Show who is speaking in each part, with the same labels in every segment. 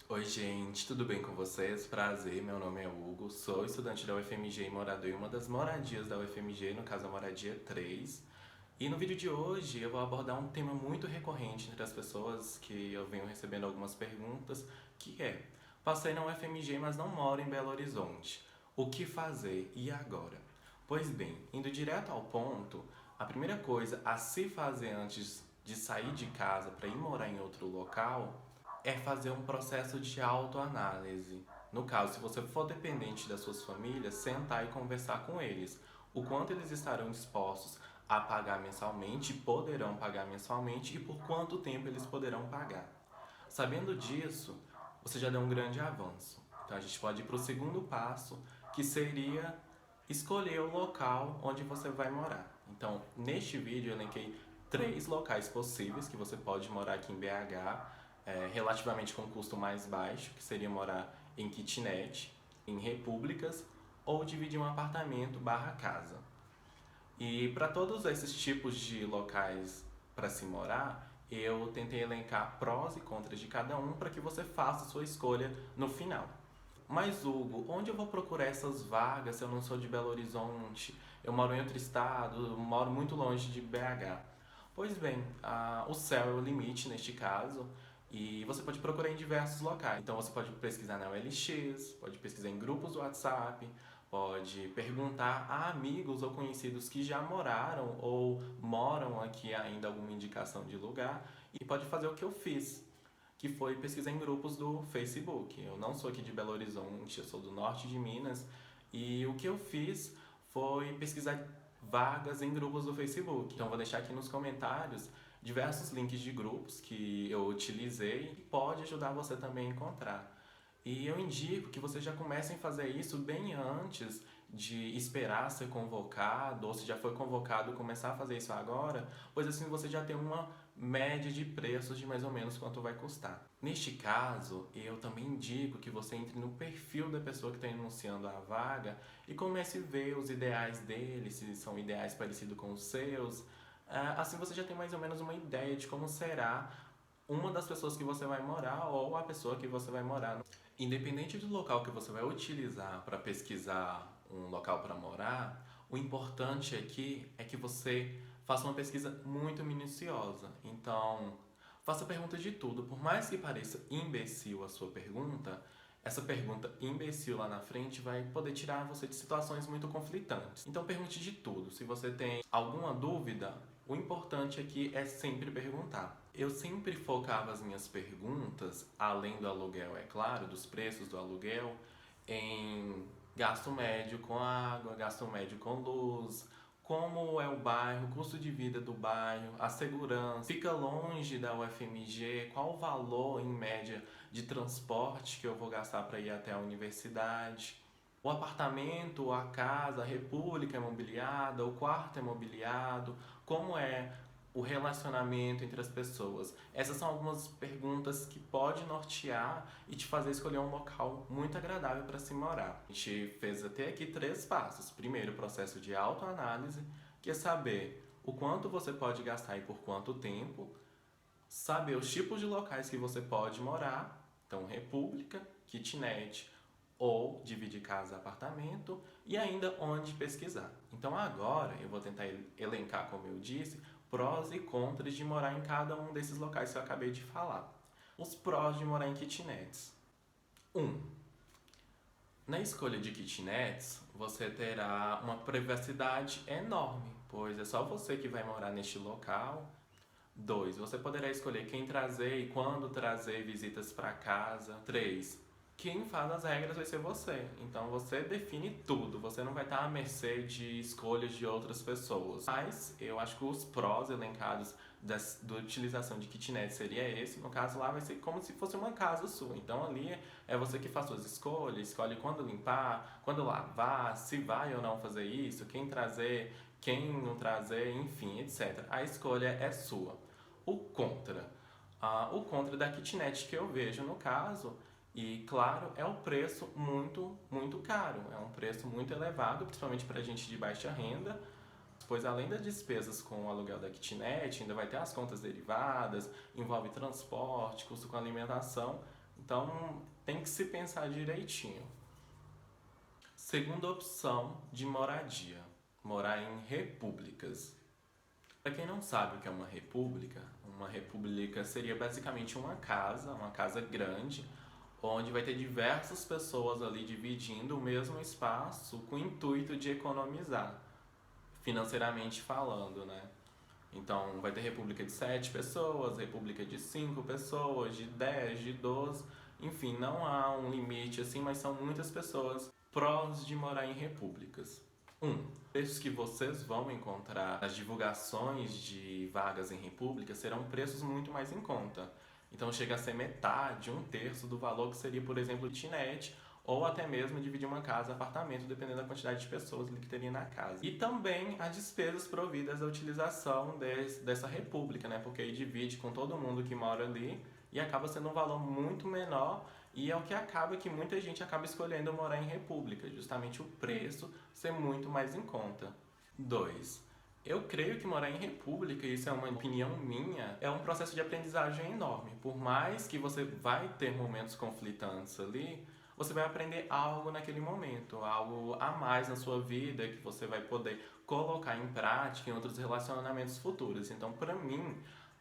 Speaker 1: Oi gente, tudo bem com vocês? Prazer, meu nome é Hugo, sou estudante da UFMG e morador em uma das moradias da UFMG, no caso a moradia 3. E no vídeo de hoje eu vou abordar um tema muito recorrente entre as pessoas que eu venho recebendo algumas perguntas, que é: passei na UFMG, mas não moro em Belo Horizonte. O que fazer e agora? Pois bem, indo direto ao ponto, a primeira coisa a se fazer antes de sair de casa para ir morar em outro local é fazer um processo de autoanálise. No caso, se você for dependente das suas famílias, sentar e conversar com eles. O quanto eles estarão dispostos a pagar mensalmente, poderão pagar mensalmente e por quanto tempo eles poderão pagar. Sabendo disso, você já deu um grande avanço. Então a gente pode ir para o segundo passo, que seria escolher o local onde você vai morar. Então, neste vídeo eu elenquei 3 locais possíveis que você pode morar aqui em BH, relativamente com custo mais baixo, que seria morar em kitnet, em repúblicas ou dividir um apartamento barra casa. E para todos esses tipos de locais para se morar, eu tentei elencar prós e contras de cada um para que você faça a sua escolha no final. Mas Hugo, onde eu vou procurar essas vagas se eu não sou de Belo Horizonte? Eu moro em outro estado, eu moro muito longe de BH. Pois bem, o céu é o limite neste caso e você pode procurar em diversos locais. Então você pode pesquisar na OLX, pode pesquisar em grupos do WhatsApp, pode perguntar a amigos ou conhecidos que já moraram ou moram aqui ainda alguma indicação de lugar e pode fazer o que eu fiz, que foi pesquisar em grupos do Facebook. Eu não sou aqui de Belo Horizonte, eu sou do norte de Minas, e o que eu fiz foi pesquisar vagas em grupos do Facebook. Então vou deixar aqui nos comentários diversos links de grupos que eu utilizei e pode ajudar você também a encontrar. E eu indico que você já comecem a fazer isso bem antes de esperar ser convocado, ou se já foi convocado, começar a fazer isso agora, pois assim você já tem uma média de preços de mais ou menos quanto vai custar. Neste caso, eu também indico que você entre no perfil da pessoa que está anunciando a vaga e comece a ver os ideais dele, se são ideais parecidos com os seus. Assim você já tem mais ou menos uma ideia de como será uma das pessoas que você vai morar ou a pessoa que você vai morar. Independente do local que você vai utilizar para pesquisar um local para morar, o importante aqui é que você faça uma pesquisa muito minuciosa. Então, faça perguntas de tudo. Por mais que pareça imbecil a sua pergunta, essa pergunta imbecil lá na frente vai poder tirar você de situações muito conflitantes. Então pergunte de tudo. Se você tem alguma dúvida, o importante aqui é sempre perguntar. Eu sempre focava as minhas perguntas, além do aluguel, é claro, dos preços do aluguel, em gasto médio com água, gasto médio com luz, como é o bairro, custo de vida do bairro, a segurança, fica longe da UFMG, qual o valor em média de transporte que eu vou gastar para ir até a universidade, o apartamento, a casa, a república é mobiliada, o quarto é mobiliado, como é o relacionamento entre as pessoas. Essas são algumas perguntas que pode nortear e te fazer escolher um local muito agradável para se morar. A gente fez até aqui 3 passos. Primeiro, o processo de autoanálise, que é saber o quanto você pode gastar e por quanto tempo, saber os tipos de locais que você pode morar, então república, kitnet ou dividir casa apartamento e ainda onde pesquisar. Então agora eu vou tentar elencar, como eu disse, prós e contras de morar em cada um desses locais que eu acabei de falar. Os prós de morar em kitnets. 1. Na escolha de kitnets, você terá uma privacidade enorme, pois é só você que vai morar neste local. 2. Você poderá escolher quem trazer e quando trazer visitas para casa. 3. Quem faz as regras vai ser você. Então você define tudo. Você não vai estar à mercê de escolhas de outras pessoas. Mas eu acho que os prós elencados da utilização de kitnet seria esse. No caso lá vai ser como se fosse uma casa sua. Então ali é você que faz suas escolhas, escolhe quando limpar, quando lavar, se vai ou não fazer isso, quem trazer, quem não trazer, enfim, etc. A escolha é sua. O contra. O contra da kitnet que eu vejo no caso, e claro, é um preço muito, muito caro. É um preço muito elevado, principalmente para gente de baixa renda, pois além das despesas com o aluguel da kitnet, ainda vai ter as contas derivadas, envolve transporte, custo com alimentação. Então tem que se pensar direitinho. Segunda opção de moradia: morar em repúblicas. Para quem não sabe o que é uma república seria basicamente uma casa grande, onde vai ter diversas pessoas ali dividindo o mesmo espaço com o intuito de economizar, financeiramente falando, né? Então vai ter república de 7 pessoas, república de 5 pessoas, de 10, de 12, enfim, não há um limite assim, mas são muitas pessoas. Prós de morar em repúblicas. Preços que vocês vão encontrar nas divulgações de vagas em república serão preços muito mais em conta. Então chega a ser metade, um terço do valor que seria, por exemplo, kitnet, ou até mesmo dividir uma casa, apartamento, dependendo da quantidade de pessoas que teria na casa. E também as despesas providas à utilização dessa república, né? Porque aí divide com todo mundo que mora ali e acaba sendo um valor muito menor, e é o que acaba que muita gente acaba escolhendo morar em república, justamente o preço ser muito mais em conta. 2. Eu creio que morar em república, isso é uma opinião minha, é um processo de aprendizagem enorme. Por mais que você vai ter momentos conflitantes ali, você vai aprender algo naquele momento, algo a mais na sua vida que você vai poder colocar em prática em outros relacionamentos futuros. Então, para mim,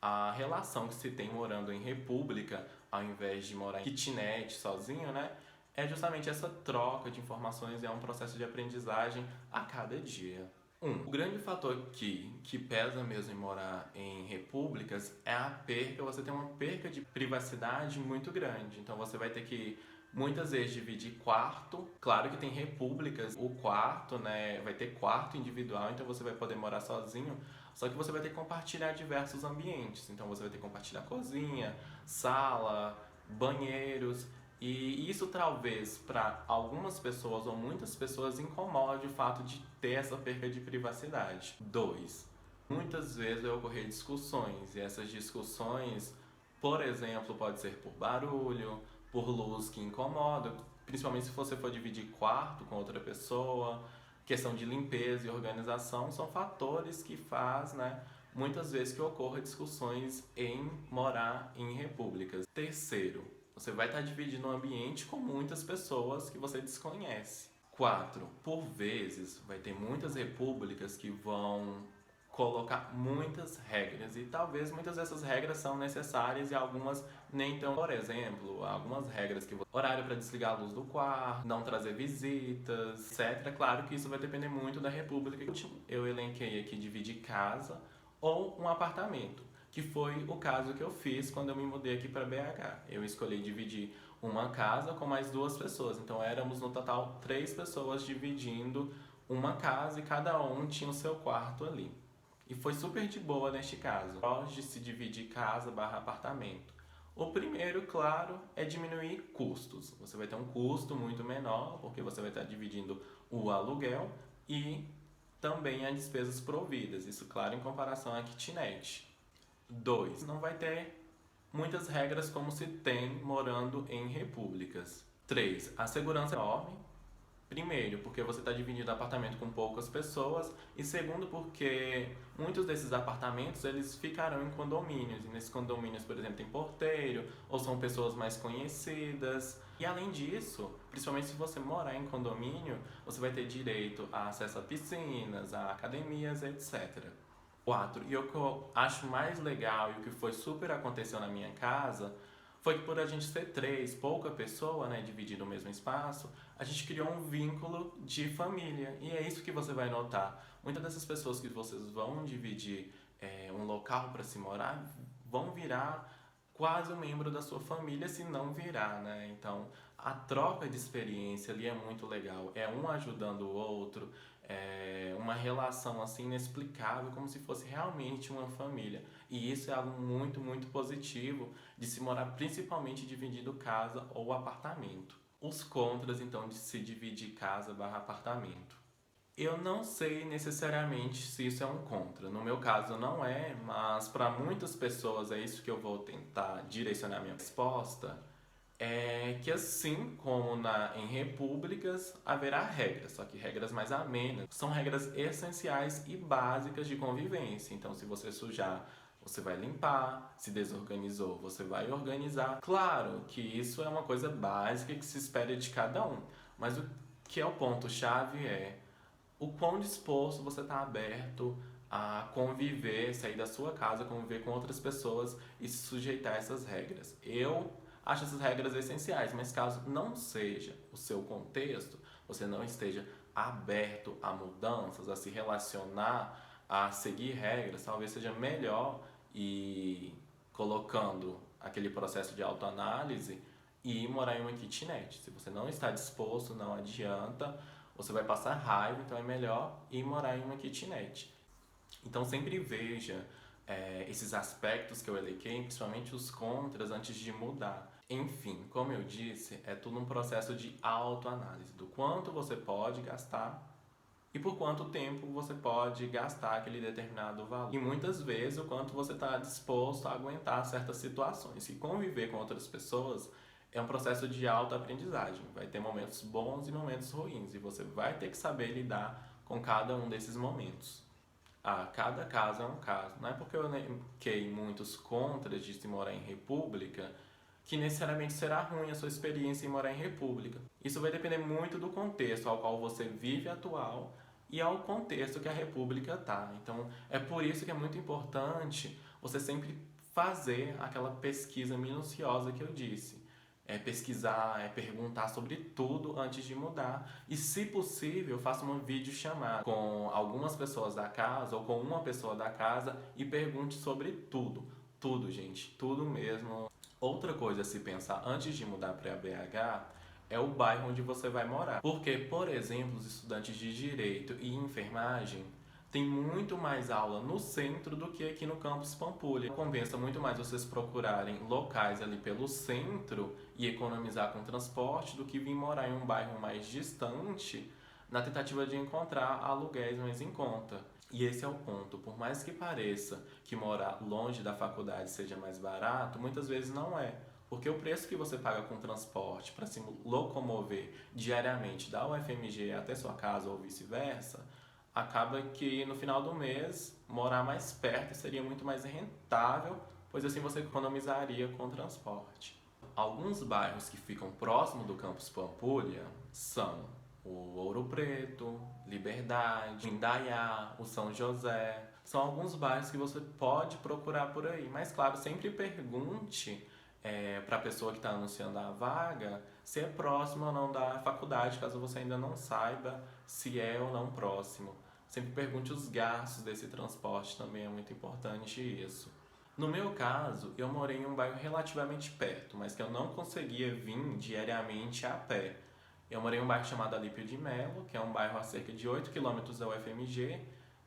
Speaker 1: a relação que se tem morando em república, ao invés de morar em kitnet sozinho, né? É justamente essa troca de informações, é um processo de aprendizagem a cada dia. O grande fator que pesa mesmo em morar em repúblicas é a perca, você tem uma perca de privacidade muito grande. Então você vai ter que muitas vezes dividir quarto. Claro que tem repúblicas, o quarto, né, vai ter quarto individual, então você vai poder morar sozinho, só que você vai ter que compartilhar diversos ambientes. Então você vai ter que compartilhar cozinha, sala, banheiros. E isso talvez para algumas pessoas ou muitas pessoas incomode o fato de ter essa perca de privacidade. 2. Muitas vezes vai ocorrer discussões, e essas discussões, por exemplo, pode ser por barulho, por luz que incomoda, principalmente se você for dividir quarto com outra pessoa, questão de limpeza e organização, são fatores que faz, né, muitas vezes que ocorra discussões em morar em repúblicas. Terceiro, você vai estar dividindo um ambiente com muitas pessoas que você desconhece. 4. Por vezes, vai ter muitas repúblicas que vão colocar muitas regras, e talvez muitas dessas regras são necessárias e algumas nem tão. Por exemplo, algumas regras que horário para desligar a luz do quarto, não trazer visitas, etc. Claro que isso vai depender muito da república. Eu elenquei aqui dividir casa ou um apartamento, que foi o caso que eu fiz quando eu me mudei aqui para BH. Eu escolhi dividir uma casa com mais 2 pessoas, então éramos no total 3 pessoas dividindo uma casa e cada um tinha o seu quarto ali. E foi super de boa neste caso. Pode se dividir casa barra apartamento. O primeiro, claro, é diminuir custos. Você vai ter um custo muito menor, porque você vai estar dividindo o aluguel e também as despesas providas. Isso, claro, em comparação à kitnet. 2. Não vai ter muitas regras como se tem morando em repúblicas. 3. A segurança é enorme. Primeiro, porque você está dividindo apartamento com poucas pessoas, e segundo, porque muitos desses apartamentos eles ficarão em condomínios, e nesses condomínios, por exemplo, tem porteiro, ou são pessoas mais conhecidas. E além disso, principalmente se você morar em condomínio, você vai ter direito a acesso a piscinas, a academias, etc. 4. E o que eu acho mais legal e o que foi super aconteceu na minha casa foi que por a gente ser 3, pouca pessoa, né, dividindo o mesmo espaço, a gente criou um vínculo de família. E é isso que você vai notar. Muitas dessas pessoas que vocês vão dividir um local para se morar vão virar quase um membro da sua família, se não virar, né? Então, a troca de experiência ali é muito legal. É um ajudando o outro, é uma relação assim inexplicável, como se fosse realmente uma família. E isso é algo muito, muito positivo de se morar, principalmente dividindo casa ou apartamento. Os contras, então, de se dividir casa barra apartamento. Eu não sei necessariamente se isso é um contra. No meu caso não é, mas para muitas pessoas é isso que eu vou tentar direcionar minha resposta. É que assim como em repúblicas haverá regras, só que regras mais amenas. São regras essenciais e básicas de convivência. Então, se você sujar você vai limpar, se desorganizou, você vai organizar. Claro que isso é uma coisa básica que se espera de cada um, mas o que é o ponto-chave é o quão disposto você está aberto a conviver, sair da sua casa, conviver com outras pessoas e se sujeitar a essas regras. Eu acho essas regras essenciais, mas caso não seja o seu contexto, você não esteja aberto a mudanças, a se relacionar, a seguir regras, talvez seja melhor ir colocando aquele processo de autoanálise e ir morar em uma kitnet. Se você não está disposto, não adianta, você vai passar raiva, então é melhor ir morar em uma kitnet. Então sempre veja esses aspectos que eu elenquei, principalmente os contras, antes de mudar. Enfim, como eu disse, é tudo um processo de autoanálise, do quanto você pode gastar e por quanto tempo você pode gastar aquele determinado valor. E muitas vezes o quanto você está disposto a aguentar certas situações. E conviver com outras pessoas é um processo de autoaprendizagem. Vai ter momentos bons e momentos ruins. E você vai ter que saber lidar com cada um desses momentos. Cada caso é um caso. Não é porque eu elenquei muitos contras de se morar em república que necessariamente será ruim a sua experiência em morar em república. Isso vai depender muito do contexto ao qual você vive atual e ao contexto que a república está. Então, é por isso que é muito importante você sempre fazer aquela pesquisa minuciosa que eu disse. É pesquisar, é perguntar sobre tudo antes de mudar. E, se possível, faça uma videochamada com algumas pessoas da casa ou com uma pessoa da casa e pergunte sobre tudo. Tudo, gente, tudo mesmo. Outra coisa a se pensar antes de mudar para BH é o bairro onde você vai morar. Porque, por exemplo, os estudantes de Direito e Enfermagem têm muito mais aula no centro do que aqui no campus Pampulha. Compensa muito mais vocês procurarem locais ali pelo centro e economizar com transporte do que vir morar em um bairro mais distante na tentativa de encontrar aluguéis mais em conta. E esse é o ponto. Por mais que pareça que morar longe da faculdade seja mais barato, muitas vezes não é. Porque o preço que você paga com transporte para se locomover diariamente da UFMG até sua casa ou vice-versa, acaba que no final do mês morar mais perto seria muito mais rentável, pois assim você economizaria com o transporte. Alguns bairros que ficam próximo do campus Pampulha são o Ouro Preto, Liberdade, Indaiá, o São José. São alguns bairros que você pode procurar por aí. Mas, claro, sempre pergunte para a pessoa que está anunciando a vaga se é próximo ou não da faculdade, caso você ainda não saiba se é ou não próximo. Sempre pergunte os gastos desse transporte, também é muito importante isso. No meu caso, eu morei em um bairro relativamente perto, mas que eu não conseguia vir diariamente a pé. Eu morei em um bairro chamado Alípio de Melo, que é um bairro a cerca de 8 quilômetros da UFMG,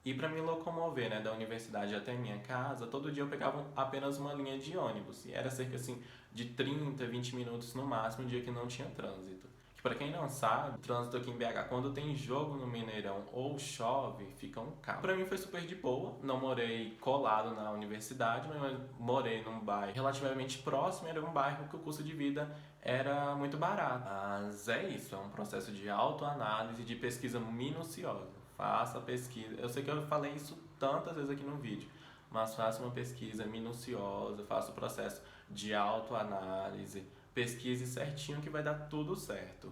Speaker 1: e para me locomover, da universidade até minha casa, todo dia eu pegava apenas uma linha de ônibus, e era cerca assim, de 30, 20 minutos no máximo, um dia que não tinha trânsito. Que para quem não sabe, o trânsito aqui em BH, quando tem jogo no Mineirão ou chove, fica um caos. Para mim foi super de boa, não morei colado na universidade, mas morei num bairro relativamente próximo, era um bairro que o custo de vida era muito barato. Mas é isso, é um processo de autoanálise, de pesquisa minuciosa. Faça a pesquisa. Eu sei que eu falei isso tantas vezes aqui no vídeo, mas faça uma pesquisa minuciosa, faça o processo de autoanálise, pesquise certinho que vai dar tudo certo.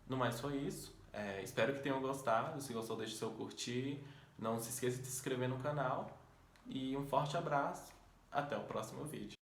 Speaker 1: No mais foi isso. Espero que tenham gostado. Se gostou, deixe seu curtir. Não se esqueça de se inscrever no canal. E um forte abraço. Até o próximo vídeo.